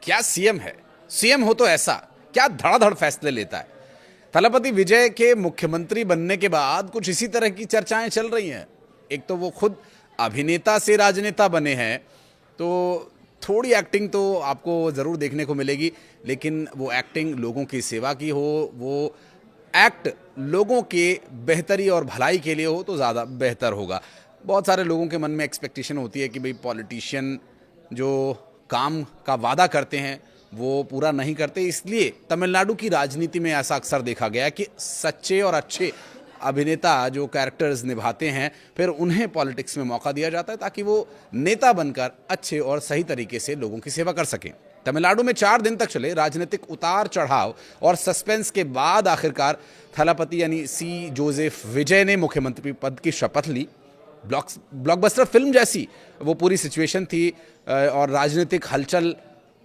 क्या सीएम है। सीएम हो तो ऐसा क्या धड़ाधड़ फैसले लेता है। थलपति विजय के मुख्यमंत्री बनने के बाद कुछ इसी तरह की चर्चाएं चल रही हैं। एक तो वो खुद अभिनेता से राजनेता बने हैं, तो थोड़ी एक्टिंग तो आपको ज़रूर देखने को मिलेगी, लेकिन वो एक्टिंग लोगों की सेवा की हो, वो एक्ट लोगों के बेहतरी और भलाई के लिए हो तो ज़्यादा बेहतर होगा। बहुत सारे लोगों के मन में एक्सपेक्टेशन होती है कि भाई पॉलिटिशियन जो काम का वादा करते हैं वो पूरा नहीं करते, इसलिए तमिलनाडु की राजनीति में ऐसा अक्सर देखा गया कि सच्चे और अच्छे अभिनेता जो कैरेक्टर्स निभाते हैं फिर उन्हें पॉलिटिक्स में मौका दिया जाता है ताकि वो नेता बनकर अच्छे और सही तरीके से लोगों की सेवा कर सकें। तमिलनाडु में 4 दिन तक चले राजनीतिक उतार चढ़ाव और सस्पेंस के बाद आखिरकार थलापति यानी सी जोसेफ विजय ने मुख्यमंत्री पद की शपथ ली। ब्लॉकबस्टर फिल्म जैसी वो पूरी सिचुएशन थी और राजनीतिक हलचल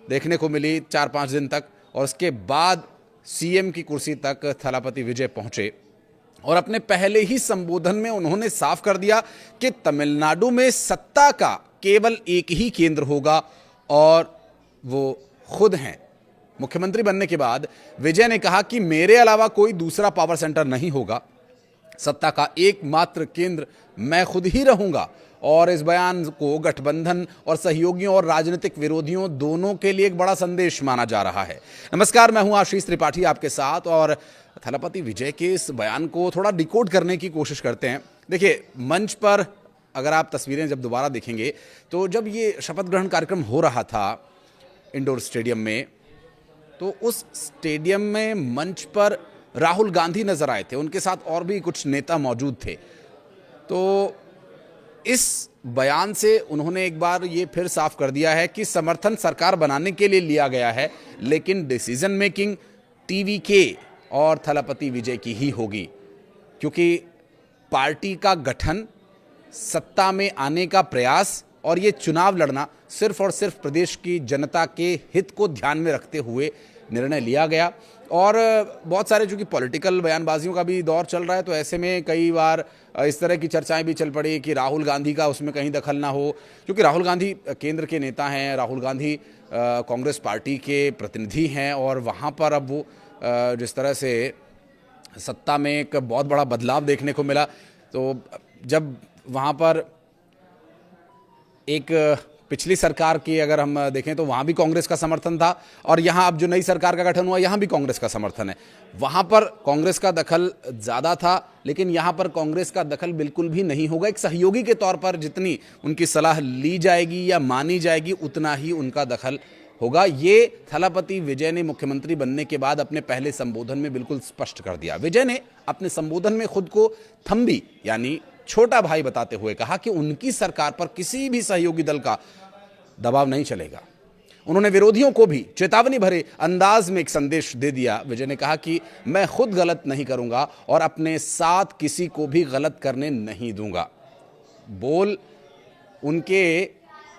देखने को मिली 4-5 दिन तक, और उसके बाद सीएम की कुर्सी तक थलापति विजय पहुंचे और अपने पहले ही संबोधन में उन्होंने साफ कर दिया कि तमिलनाडु में सत्ता का केवल एक ही केंद्र होगा और वो खुद हैं। मुख्यमंत्री बनने के बाद विजय ने कहा कि मेरे अलावा कोई दूसरा पावर सेंटर नहीं होगा, सत्ता का एकमात्र केंद्र मैं खुद ही रहूंगा। और इस बयान को गठबंधन और सहयोगियों और राजनीतिक विरोधियों दोनों के लिए एक बड़ा संदेश माना जा रहा है। नमस्कार, मैं हूं आशीष त्रिपाठी आपके साथ, और थलापति विजय के इस बयान को थोड़ा डिकोड करने की कोशिश करते हैं। देखिए, मंच पर अगर आप तस्वीरें जब दोबारा देखेंगे तो जब ये शपथ ग्रहण कार्यक्रम हो रहा था इंडोर स्टेडियम में, तो उस स्टेडियम में मंच पर राहुल गांधी नजर आए थे, उनके साथ और भी कुछ नेता मौजूद थे। तो इस बयान से उन्होंने एक बार ये फिर साफ कर दिया है कि समर्थन सरकार बनाने के लिए लिया गया है, लेकिन डिसीजन मेकिंग टीवीके और थलापति विजय की ही होगी, क्योंकि पार्टी का गठन, सत्ता में आने का प्रयास और ये चुनाव लड़ना सिर्फ और सिर्फ प्रदेश की जनता के हित को ध्यान में रखते हुए निर्णय लिया गया। और बहुत सारे चूंकि पॉलिटिकल बयानबाजियों का भी दौर चल रहा है, तो ऐसे में कई बार इस तरह की चर्चाएं भी चल पड़ी कि राहुल गांधी का उसमें कहीं दखल ना हो, क्योंकि राहुल गांधी केंद्र के नेता हैं, राहुल गांधी कांग्रेस पार्टी के प्रतिनिधि हैं, और वहाँ पर अब वो जिस तरह से सत्ता में एक बहुत बड़ा बदलाव देखने को मिला, तो जब वहाँ पर एक पिछली सरकार की अगर हम देखें तो वहाँ भी कांग्रेस का समर्थन था, और यहाँ अब जो नई सरकार का गठन हुआ यहाँ भी कांग्रेस का समर्थन है। वहाँ पर कांग्रेस का दखल ज़्यादा था, लेकिन यहाँ पर कांग्रेस का दखल बिल्कुल भी नहीं होगा। एक सहयोगी के तौर पर जितनी उनकी सलाह ली जाएगी या मानी जाएगी उतना ही उनका दखल होगा। ये थलापति विजय ने मुख्यमंत्री बनने के बाद अपने पहले संबोधन में बिल्कुल स्पष्ट कर दिया। विजय ने अपने संबोधन में खुद को थम्बी यानी छोटा भाई बताते हुए कहा कि उनकी सरकार पर किसी भी सहयोगी दल का दबाव नहीं चलेगा। उन्होंने विरोधियों को भी चेतावनी भरे अंदाज में एक संदेश दे दिया। विजय ने कहा कि मैं खुद गलत नहीं करूंगा और अपने साथ किसी को भी गलत करने नहीं दूंगा। बोल उनके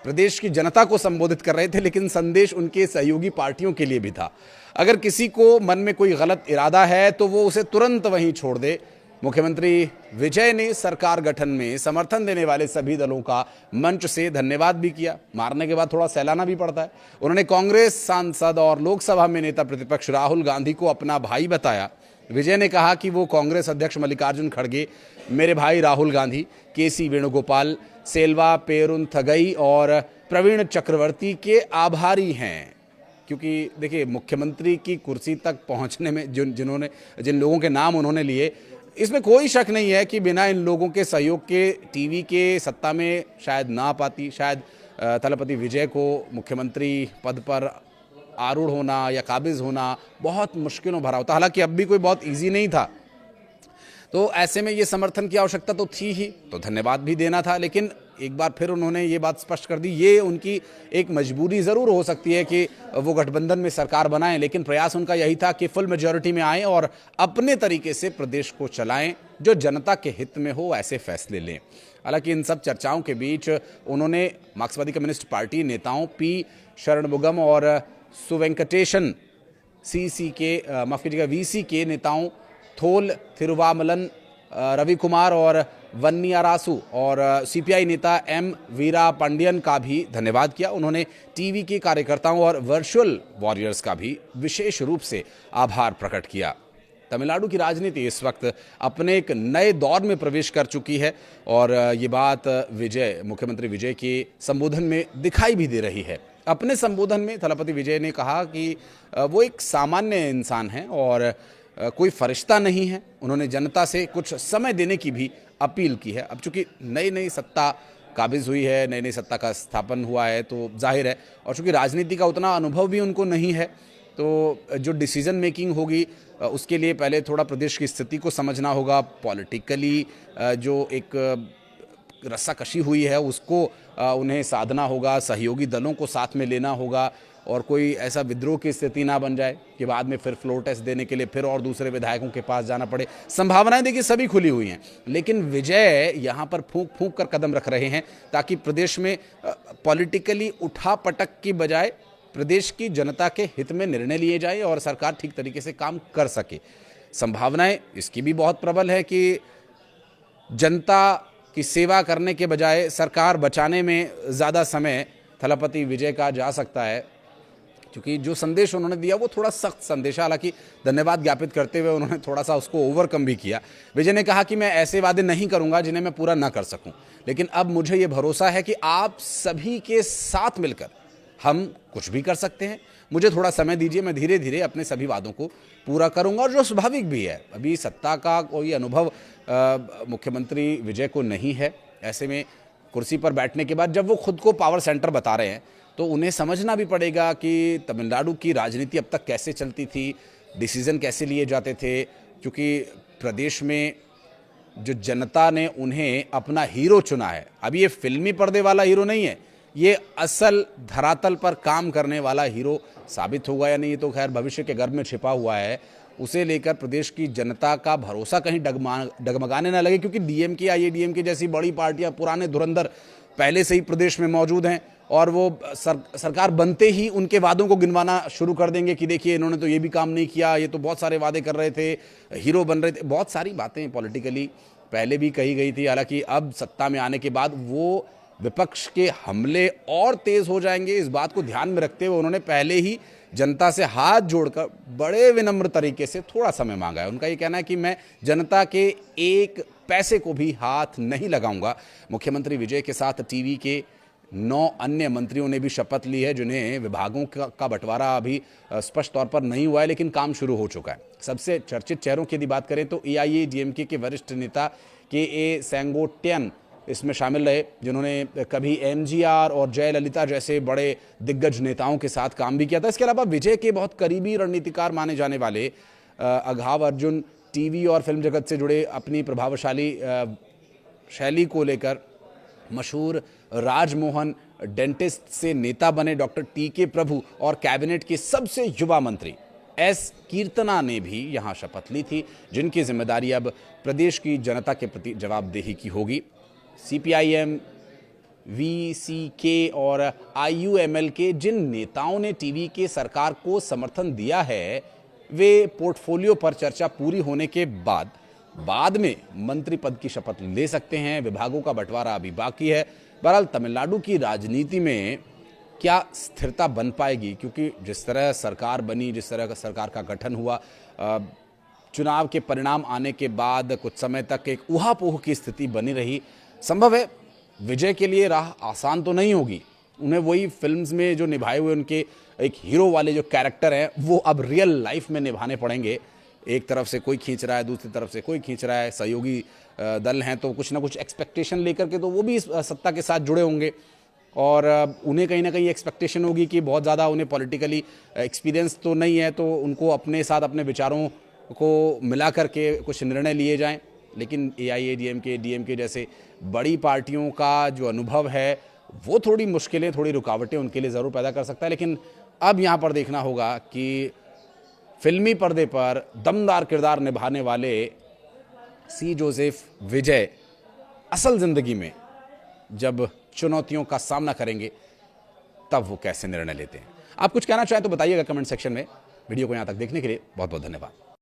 प्रदेश की जनता को संबोधित कर रहे थे, लेकिन संदेश उनके सहयोगी पार्टियों के लिए भी था। अगर किसी को मन में कोई गलत इरादा है तो वो उसे तुरंत वहीं छोड़ दे। मुख्यमंत्री विजय ने सरकार गठन में समर्थन देने वाले सभी दलों का मंच से धन्यवाद भी किया। मारने के बाद थोड़ा सहलाना भी पड़ता है। उन्होंने कांग्रेस सांसद और लोकसभा में नेता प्रतिपक्ष राहुल गांधी को अपना भाई बताया। विजय ने कहा कि वो कांग्रेस अध्यक्ष मल्लिकार्जुन खड़गे, मेरे भाई राहुल गांधी, केसी वेणुगोपाल, सेल्वा पेरुंथगई और प्रवीण चक्रवर्ती के आभारी हैं, क्योंकि देखिए मुख्यमंत्री की कुर्सी तक पहुंचने में जिन लोगों के नाम उन्होंने लिए, इसमें कोई शक नहीं है कि बिना इन लोगों के सहयोग के टीवी के सत्ता में शायद ना पाती। शायद थलापति विजय को मुख्यमंत्री पद पर आरूढ़ होना या काबिज होना बहुत मुश्किलों भरा होता। हालांकि अब भी कोई बहुत इजी नहीं था, तो ऐसे में ये समर्थन की आवश्यकता तो थी ही, तो धन्यवाद भी देना था। लेकिन एक बार फिर उन्होंने ये बात स्पष्ट कर दी, ये उनकी एक मजबूरी ज़रूर हो सकती है कि वो गठबंधन में सरकार बनाएं, लेकिन प्रयास उनका यही था कि फुल मेजॉरिटी में आएं और अपने तरीके से प्रदेश को चलाएं, जो जनता के हित में हो ऐसे फैसले लें। हालांकि इन सब चर्चाओं के बीच उन्होंने मार्क्सवादी कम्युनिस्ट पार्टी नेताओं पी शरणमुगम और सुवेंकटेशन वीसी के नेताओं थोल थिरुवामलन, रवि कुमार और वन्नियारासु और सीपीआई नेता एम वीरा पांडियन का भी धन्यवाद किया। उन्होंने टीवी के कार्यकर्ताओं और वर्चुअल वॉरियर्स का भी विशेष रूप से आभार प्रकट किया। तमिलनाडु की राजनीति इस वक्त अपने एक नए दौर में प्रवेश कर चुकी है और ये बात मुख्यमंत्री विजय के संबोधन में दिखाई भी दे रही है। अपने संबोधन में थलपति विजय ने कहा कि वो एक सामान्य इंसान हैं और कोई फरिश्ता नहीं है। उन्होंने जनता से कुछ समय देने की भी अपील की है। अब चूंकि नई नई सत्ता काबिज हुई है, नई नई सत्ता का स्थापन हुआ है, तो जाहिर है, और चूंकि राजनीति का उतना अनुभव भी उनको नहीं है, तो जो डिसीजन मेकिंग होगी उसके लिए पहले थोड़ा प्रदेश की स्थिति को समझना होगा। पॉलिटिकली जो एक रस्साकशी हुई है उसको उन्हें साधना होगा, सहयोगी दलों को साथ में लेना होगा और कोई ऐसा विद्रोह की स्थिति ना बन जाए कि बाद में फिर फ्लोर टेस्ट देने के लिए फिर और दूसरे विधायकों के पास जाना पड़े। संभावनाएं देखिए सभी खुली हुई हैं, लेकिन विजय यहाँ पर फूंक फूंक कर कदम रख रहे हैं ताकि प्रदेश में पॉलिटिकली उठा पटक की बजाय प्रदेश की जनता के हित में निर्णय लिए जाए और सरकार ठीक तरीके से काम कर सके। संभावनाएं इसकी भी बहुत प्रबल है कि जनता की सेवा करने के बजाय सरकार बचाने में ज़्यादा समय थलपति विजय का जा सकता है, क्योंकि जो संदेश उन्होंने दिया वो थोड़ा सख्त संदेश है। हालांकि धन्यवाद ज्ञापित करते हुए उन्होंने थोड़ा सा उसको ओवरकम भी किया। विजय ने कहा कि मैं ऐसे वादे नहीं करूंगा जिन्हें मैं पूरा ना कर सकूं, लेकिन अब मुझे ये भरोसा है कि आप सभी के साथ मिलकर हम कुछ भी कर सकते हैं। मुझे थोड़ा समय दीजिए, मैं धीरे धीरे अपने सभी वादों को पूरा करूंगा। और जो स्वाभाविक भी है, अभी सत्ता का कोई अनुभव मुख्यमंत्री विजय को नहीं है। ऐसे में कुर्सी पर बैठने के बाद जब वो खुद को पावर सेंटर बता रहे हैं तो उन्हें समझना भी पड़ेगा कि तमिलनाडु की राजनीति अब तक कैसे चलती थी, डिसीजन कैसे लिए जाते थे, क्योंकि प्रदेश में जो जनता ने उन्हें अपना हीरो चुना है। अब ये फिल्मी पर्दे वाला हीरो नहीं है, ये असल धरातल पर काम करने वाला हीरो साबित होगा या नहीं, ये तो खैर भविष्य के गर्भ में छिपा हुआ है। उसे लेकर प्रदेश की जनता का भरोसा कहीं डगमगाने ना लगे, क्योंकि डीएमके, आईएडीएमके जैसी बड़ी पार्टियां, पुराने धुरंधर पहले से ही प्रदेश में मौजूद हैं और वो सरकार बनते ही उनके वादों को गिनवाना शुरू कर देंगे कि देखिए इन्होंने तो ये भी काम नहीं किया, ये तो बहुत सारे वादे कर रहे थे, हीरो बन रहे थे। बहुत सारी बातें पॉलिटिकली पहले भी कही गई थी। हालांकि अब सत्ता में आने के बाद वो विपक्ष के हमले और तेज हो जाएंगे, इस बात को ध्यान में रखते हुए उन्होंने पहले ही जनता से हाथ जोड़कर बड़े विनम्र तरीके से थोड़ा समय मांगा है। उनका ये कहना है कि मैं जनता के एक पैसे को भी हाथ नहीं लगाऊंगा। मुख्यमंत्री विजय के साथ टीवी के 9 अन्य मंत्रियों ने भी शपथ ली है, जिन्हें विभागों का बंटवारा अभी स्पष्ट तौर पर नहीं हुआ है, लेकिन काम शुरू हो चुका है। सबसे चर्चित चेहरों की यदि बात करें तो एआईएडीएमके के वरिष्ठ नेता के सेंगोट्टियन इसमें शामिल रहे, जिन्होंने कभी एमजीआर और जयललिता जैसे बड़े दिग्गज नेताओं के साथ काम भी किया था। इसके अलावा विजय के बहुत करीबी रणनीतिकार माने जाने वाले अघाव अर्जुन टीवी और फिल्म जगत से जुड़े अपनी प्रभावशाली शैली को लेकर मशहूर राजमोहन डेंटिस्ट से नेता बने डॉक्टर टीके प्रभु और कैबिनेट के सबसे युवा मंत्री एस कीर्तना ने भी यहां शपथ ली थी, जिनकी जिम्मेदारी अब प्रदेश की जनता के प्रति जवाबदेही की होगी। सीपीआईएम, वीसीके और आईयूएमएल के जिन नेताओं ने टीवी के सरकार को समर्थन दिया है, वे पोर्टफोलियो पर चर्चा पूरी होने के बाद में मंत्री पद की शपथ ले सकते हैं। विभागों का बंटवारा अभी बाकी है। बहरहाल तमिलनाडु की राजनीति में क्या स्थिरता बन पाएगी, क्योंकि जिस तरह सरकार बनी, जिस तरह का सरकार का गठन हुआ, चुनाव के परिणाम आने के बाद कुछ समय तक एक ऊहापोह की स्थिति बनी रही। संभव है विजय के लिए राह आसान तो नहीं होगी। उन्हें वही फिल्म्स में जो निभाए हुए उनके एक हीरो वाले जो कैरेक्टर हैं वो अब रियल लाइफ में निभाने पड़ेंगे। एक तरफ से कोई खींच रहा है, दूसरी तरफ से कोई खींच रहा है, सहयोगी दल हैं तो कुछ ना कुछ एक्सपेक्टेशन लेकर के तो वो भी इस सत्ता के साथ जुड़े होंगे और उन्हें कहीं ना कहीं एक्सपेक्टेशन होगी कि बहुत ज़्यादा उन्हें पॉलिटिकली एक्सपीरियंस तो नहीं है, तो उनको अपने साथ अपने विचारों को मिला करके कुछ निर्णय लिए जाएं। लेकिन एआईएडीएमके, डीएमके जैसे बड़ी पार्टियों का जो अनुभव है वो थोड़ी मुश्किलें, थोड़ी रुकावटें उनके लिए ज़रूर पैदा कर सकता है। लेकिन अब यहाँ पर देखना होगा कि फिल्मी पर्दे पर दमदार किरदार निभाने वाले सी जोसेफ विजय असल ज़िंदगी में जब चुनौतियों का सामना करेंगे तब वो कैसे निर्णय लेते हैं। आप कुछ कहना चाहें तो बताइएगा कमेंट सेक्शन में। वीडियो को यहाँ तक देखने के लिए बहुत बहुत धन्यवाद।